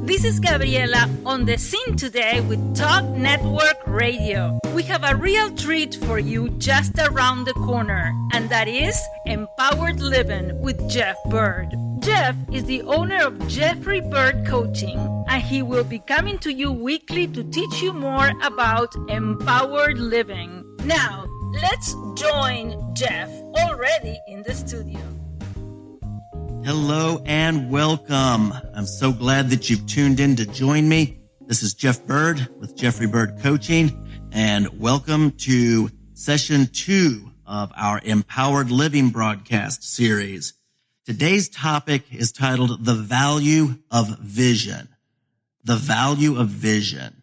This is Gabriela on the scene today with Talk Network Radio. We have a real treat for you just around the corner, and that is Empowered Living with Jeff Byrd. Jeff is the owner of Jeffrey Byrd Coaching, and he will be coming to you weekly to teach you more about empowered living. Now, let's join Jeff already in the studio. Hello and welcome. I'm so glad that you've tuned in to join me. This is Jeff Byrd with Jeffrey Byrd Coaching, and welcome to session 2 of our Empowered Living broadcast series. Today's topic is titled The Value of Vision. The Value of Vision.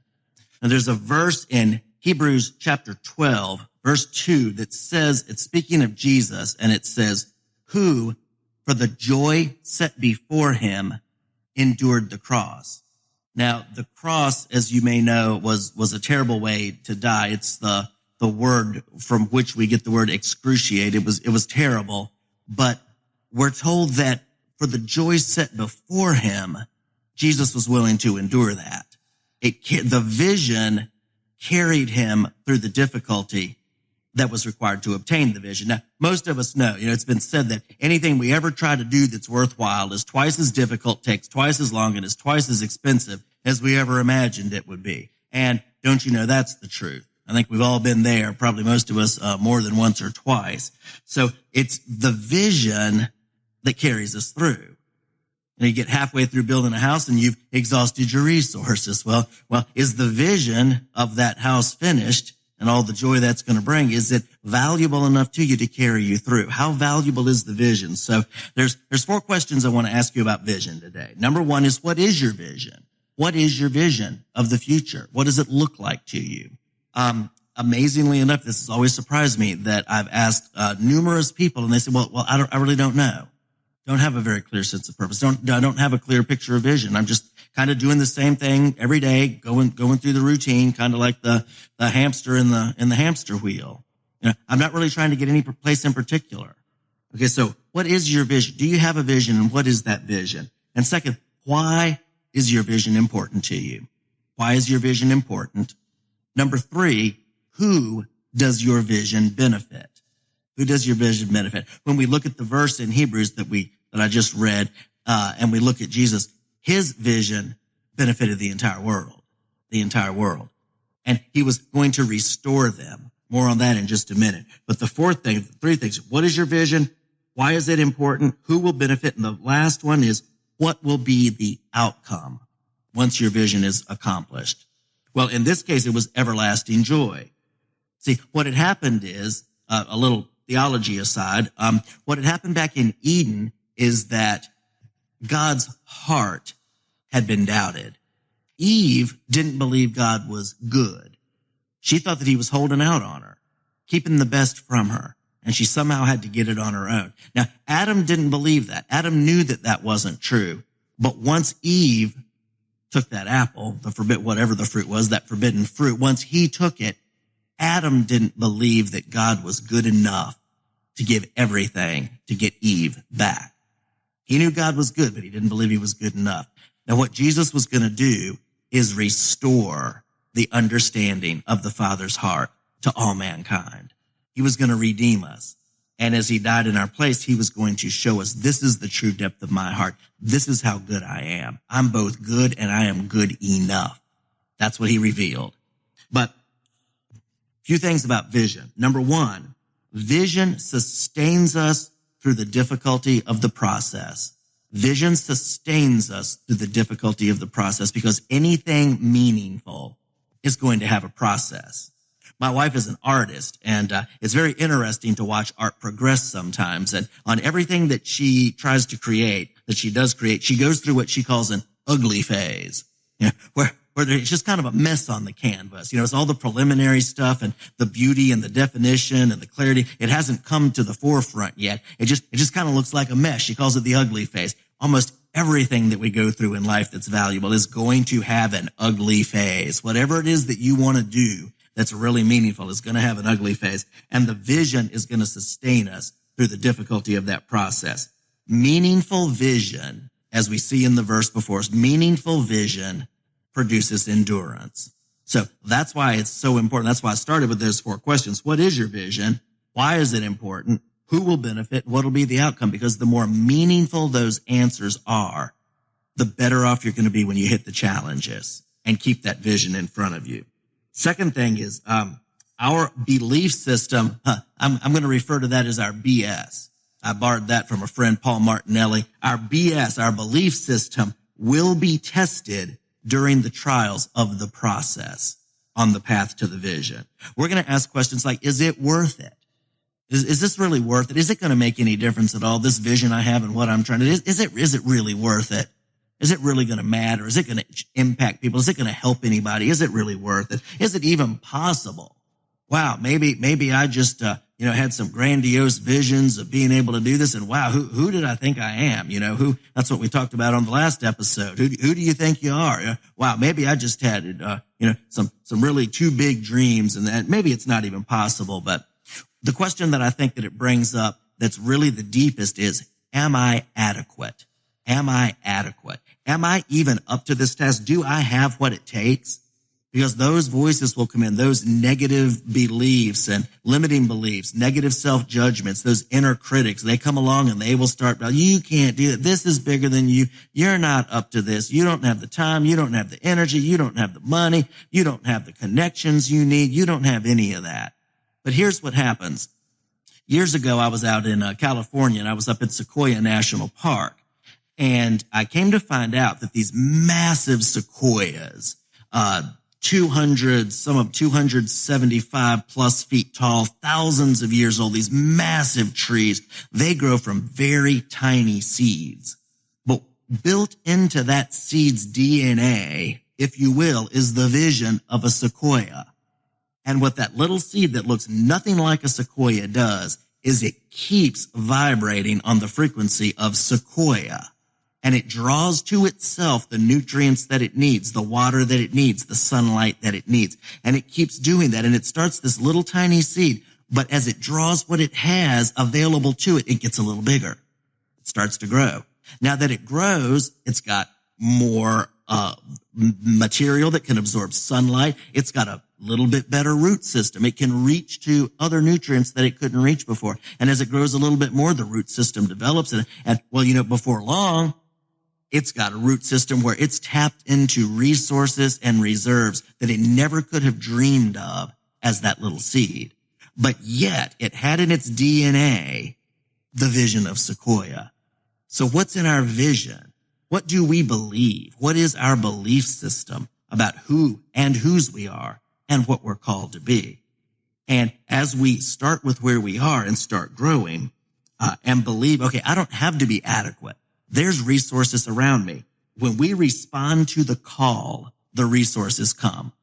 Now there's a verse in Hebrews chapter 12, verse 2 that says, it's speaking of Jesus, and it says, who for the joy set before him endured the cross. Now, the cross, as you may know, was a terrible way to die. It's the word from which we get the word excruciate. It was terrible, but we're told that for the joy set before him, Jesus was willing to endure that. The vision carried him through the difficulty that was required to obtain the vision. Now, most of us know, it's been said that anything we ever try to do that's worthwhile is twice as difficult, takes twice as long, and is twice as expensive as we ever imagined it would be. And don't you know that's the truth? I think we've all been there, probably most of us more than once or twice. So it's the vision that carries us through. And you get halfway through building a house and you've exhausted your resources. Well, is the vision of that house finished? And all the joy that's going to bring, is it valuable enough to you to carry you through? How valuable is the vision? So there's 4 questions I want to ask you about vision today. Number 1 is, what is your vision? What is your vision of the future? What does it look like to you? Amazingly enough, this has always surprised me that I've asked numerous people, and they say, well, I really don't know. Don't have a very clear sense of purpose. I don't have a clear picture of vision. I'm just kind of doing the same thing every day, going through the routine, kind of like the hamster in the hamster wheel. I'm not really trying to get any place in particular. Okay, so what is your vision? Do you have a vision, and what is that vision? And second, why is your vision important to you? Why is your vision important? Number 3, who does your vision benefit? Who does your vision benefit? When we look at the verse in Hebrews that I just read, and we look at Jesus, his vision benefited the entire world. And he was going to restore them. More on that in just a minute. But the 3 things, what is your vision? Why is it important? Who will benefit? And the last one is, what will be the outcome once your vision is accomplished? Well, in this case, it was everlasting joy. See, what had happened is, a little theology aside, what had happened back in Eden is that God's heart had been doubted. Eve didn't believe God was good. She thought that he was holding out on her, keeping the best from her, and she somehow had to get it on her own. Now, Adam didn't believe that. Adam knew that that wasn't true. But once Eve took that apple, whatever the fruit was, that forbidden fruit, once he took it, Adam didn't believe that God was good enough to give everything to get Eve back. He knew God was good, but he didn't believe he was good enough. Now, what Jesus was going to do is restore the understanding of the Father's heart to all mankind. He was going to redeem us. And as he died in our place, he was going to show us, this is the true depth of my heart. This is how good I am. I'm both good and I am good enough. That's what he revealed. But a few things about vision. Number 1, vision sustains us through the difficulty of the process. Vision sustains us through the difficulty of the process, because anything meaningful is going to have a process. My wife is an artist, and it's very interesting to watch art progress sometimes. And on everything that she tries to create, that she does create, she goes through what she calls an ugly phase, where it's just kind of a mess on the canvas. It's all the preliminary stuff and the beauty and the definition and the clarity. It hasn't come to the forefront yet. It just kind of looks like a mess. She calls it the ugly phase. Almost everything that we go through in life that's valuable is going to have an ugly phase. Whatever it is that you want to do that's really meaningful is going to have an ugly phase. And the vision is going to sustain us through the difficulty of that process. Meaningful vision as we see in the verse before us, meaningful vision produces endurance. So that's why it's so important. That's why I started with those 4 questions. What is your vision? Why is it important? Who will benefit? What will be the outcome? Because the more meaningful those answers are, the better off you're going to be when you hit the challenges, and keep that vision in front of you. Second thing is, our belief system. I'm going to refer to that as our BS. I borrowed that from a friend, Paul Martinelli. Our BS, our belief system, will be tested during the trials of the process on the path to the vision. We're going to ask questions like, is it worth it? Is this really worth it? Is it going to make any difference at all? This vision I have and what I'm trying to do, is it really worth it? Is it really going to matter? Is it going to impact people? Is it going to help anybody? Is it really worth it? Is it even possible? Wow, maybe I just, had some grandiose visions of being able to do this, and wow, who did I think I am? That's what we talked about on the last episode. Who do you think you are? Wow, maybe I just had, some really too big dreams, and that maybe it's not even possible. But the question that I think that it brings up that's really the deepest is, am I adequate? Am I adequate? Am I even up to this task? Do I have what it takes? Because those voices will come in, those negative beliefs and limiting beliefs, negative self-judgments, those inner critics, they come along and they will start, you can't do it. This is bigger than you. You're not up to this. You don't have the time. You don't have the energy. You don't have the money. You don't have the connections you need. You don't have any of that. But here's what happens. Years ago, I was out in California, and I was up at Sequoia National Park. And I came to find out that these massive sequoias, 275 plus feet tall, thousands of years old, these massive trees, they grow from very tiny seeds. But built into that seed's DNA, if you will, is the vision of a sequoia. And what that little seed that looks nothing like a sequoia does is it keeps vibrating on the frequency of sequoia. And it draws to itself the nutrients that it needs, the water that it needs, the sunlight that it needs. And it keeps doing that. And it starts this little tiny seed. But as it draws what it has available to it, it gets a little bigger. It starts to grow. Now that it grows, it's got more material that can absorb sunlight. It's got a little bit better root system. It can reach to other nutrients that it couldn't reach before. And as it grows a little bit more, the root system develops. And before long, it's got a root system where it's tapped into resources and reserves that it never could have dreamed of as that little seed. But yet it had in its DNA the vision of sequoia. So what's in our vision? What do we believe? What is our belief system about who and whose we are and what we're called to be? And as we start with where we are and start growing and believe, okay, I don't have to be adequate. There's resources around me. When we respond to the call, the resources come.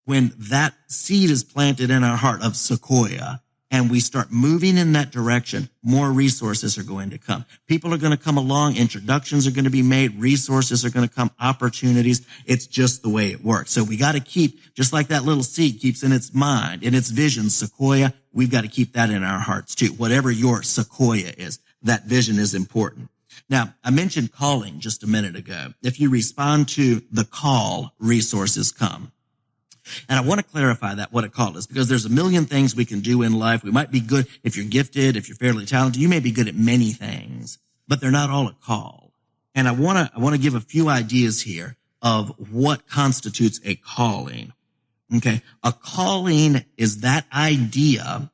When that seed is planted in our heart of sequoia and we start moving in that direction, more resources are going to come. People are going to come along. Introductions are going to be made. Resources are going to come. Opportunities. It's just the way it works. So we got to keep, just like that little seed keeps in its mind, in its vision, sequoia, we've got to keep that in our hearts too. Whatever your sequoia is, that vision is important. Now, I mentioned calling just a minute ago. If you respond to the call, resources come. And I want to clarify that, what a call is, because there's a million things we can do in life. We might be good if you're gifted, if you're fairly talented. You may be good at many things, but they're not all a call. And I want to give a few ideas here of what constitutes a calling. Okay. A calling is that idea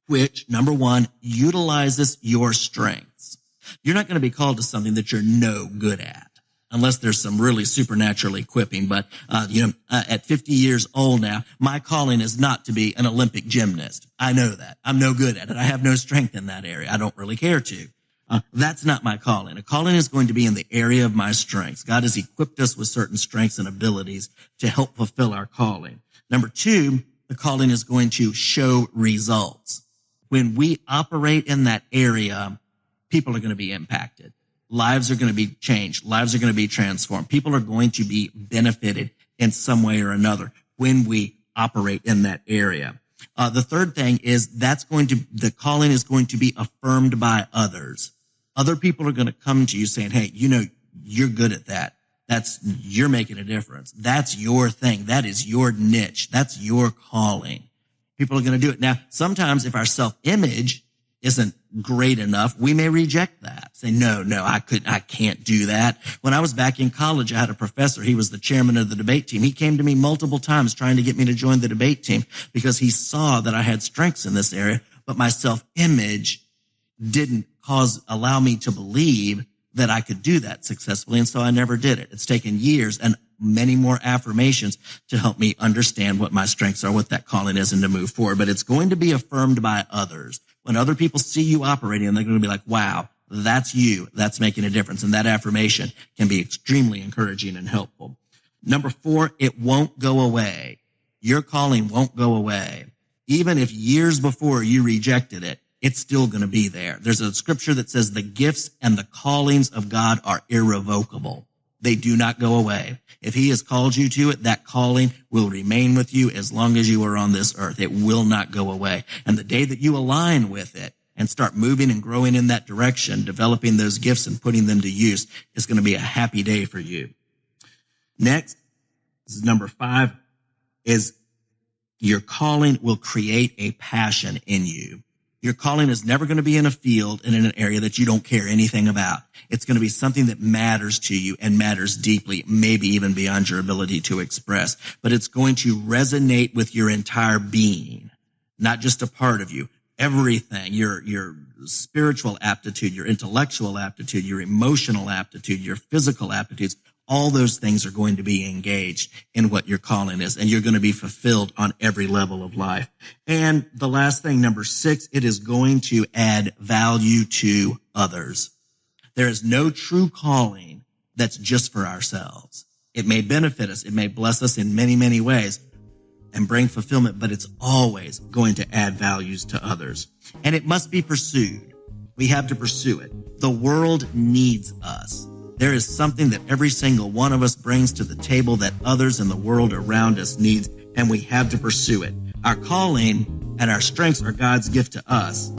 which, number one, utilizes your strengths. You're not going to be called to something that you're no good at, unless there's some really supernatural equipping. But, at 50 years old now, my calling is not to be an Olympic gymnast. I know that. I'm no good at it. I have no strength in that area. I don't really care to. That's not my calling. A calling is going to be in the area of my strengths. God has equipped us with certain strengths and abilities to help fulfill our calling. Number two, the calling is going to show results. When we operate in that area, people are going to be impacted. Lives are going to be changed. Lives are going to be transformed. People are going to be benefited in some way or another when we operate in that area. The third thing is the calling is going to be affirmed by others. Other people are going to come to you saying, hey, you're good at that. You're making a difference. That's your thing. That is your niche. That's your calling. People are going to do it. Now, sometimes if our self-image isn't great enough, we may reject that. Say, no, I can't do that. When I was back in college, I had a professor. He was the chairman of the debate team. He came to me multiple times trying to get me to join the debate team because he saw that I had strengths in this area, but my self-image didn't allow me to believe that I could do that successfully. And so I never did it. It's taken years and many more affirmations to help me understand what my strengths are, what that calling is, and to move forward. But it's going to be affirmed by others. When other people see you operating, they're going to be like, wow, that's you. That's making a difference. And that affirmation can be extremely encouraging and helpful. Number 4, it won't go away. Your calling won't go away. Even if years before you rejected it, it's still going to be there. There's a scripture that says the gifts and the callings of God are irrevocable. They do not go away. If he has called you to it, that calling will remain with you as long as you are on this earth. It will not go away. And the day that you align with it and start moving and growing in that direction, developing those gifts and putting them to use, is going to be a happy day for you. Next, this is number 5, is your calling will create a passion in you. Your calling is never going to be in a field and in an area that you don't care anything about. It's going to be something that matters to you and matters deeply, maybe even beyond your ability to express. But it's going to resonate with your entire being, not just a part of you. Everything, your spiritual aptitude, your intellectual aptitude, your emotional aptitude, your physical aptitudes, all those things are going to be engaged in what your calling is, and you're going to be fulfilled on every level of life. And the last thing, number 6, it is going to add value to others. There is no true calling that's just for ourselves. It may benefit us. It may bless us in many, many ways and bring fulfillment, but it's always going to add values to others. And it must be pursued. We have to pursue it. The world needs us. There is something that every single one of us brings to the table that others in the world around us needs, and we have to pursue it. Our calling and our strengths are God's gift to us.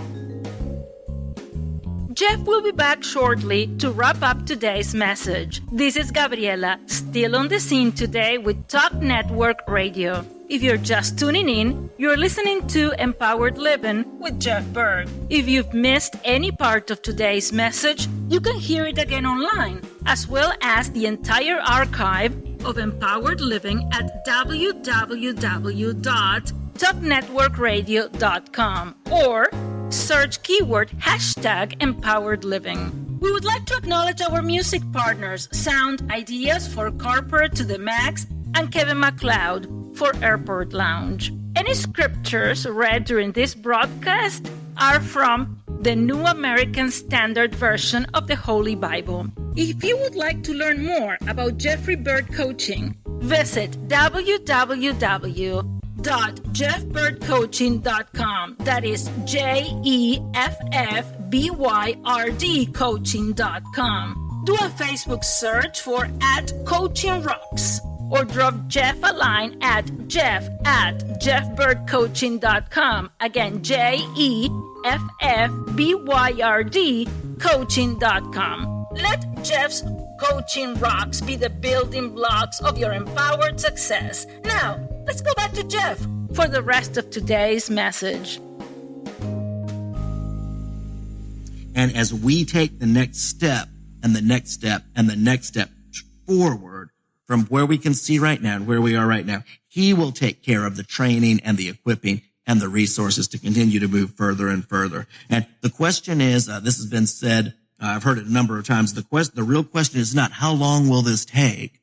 Jeff will be back shortly to wrap up today's message. This is Gabriela, still on the scene today with Talk Network Radio. If you're just tuning in, you're listening to Empowered Living with Jeff Byrd. If you've missed any part of today's message, you can hear it again online, as well as the entire archive of Empowered Living at www.talknetworkradio.com or search keyword #Empowered Living. We would like to acknowledge our music partners, Sound Ideas for Corporate to the Max and Kevin MacLeod for Airport Lounge. Any scriptures read during this broadcast are from the New American Standard Version of the Holy Bible. If you would like to learn more about Jeffrey Byrd Coaching, visit www.jeffbyrdcoaching.com. That is JEFFBYRD coaching.com. Do a Facebook search for @CoachingRocks. Or drop Jeff a line at jeff@jeffbyrdcoaching.com. Again, JEFFBYRD coaching.com. Let Jeff's Coaching Rocks be the building blocks of your empowered success. Now, let's go back to Jeff for the rest of today's message. And as we take the next step and the next step and the next step forward, from where we can see right now and where we are right now, he will take care of the training and the equipping and the resources to continue to move further and further. And the question is, this has been said, I've heard it a number of times, the real question is not how long will this take?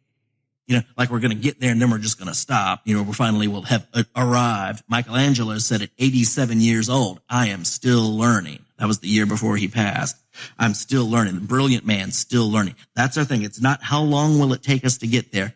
Like we're going to get there and then we're just going to stop. We finally will have arrived. Michelangelo said at 87 years old, I am still learning. That was the year before he passed. I'm still learning. The brilliant man, still learning. That's our thing. It's not how long will it take us to get there.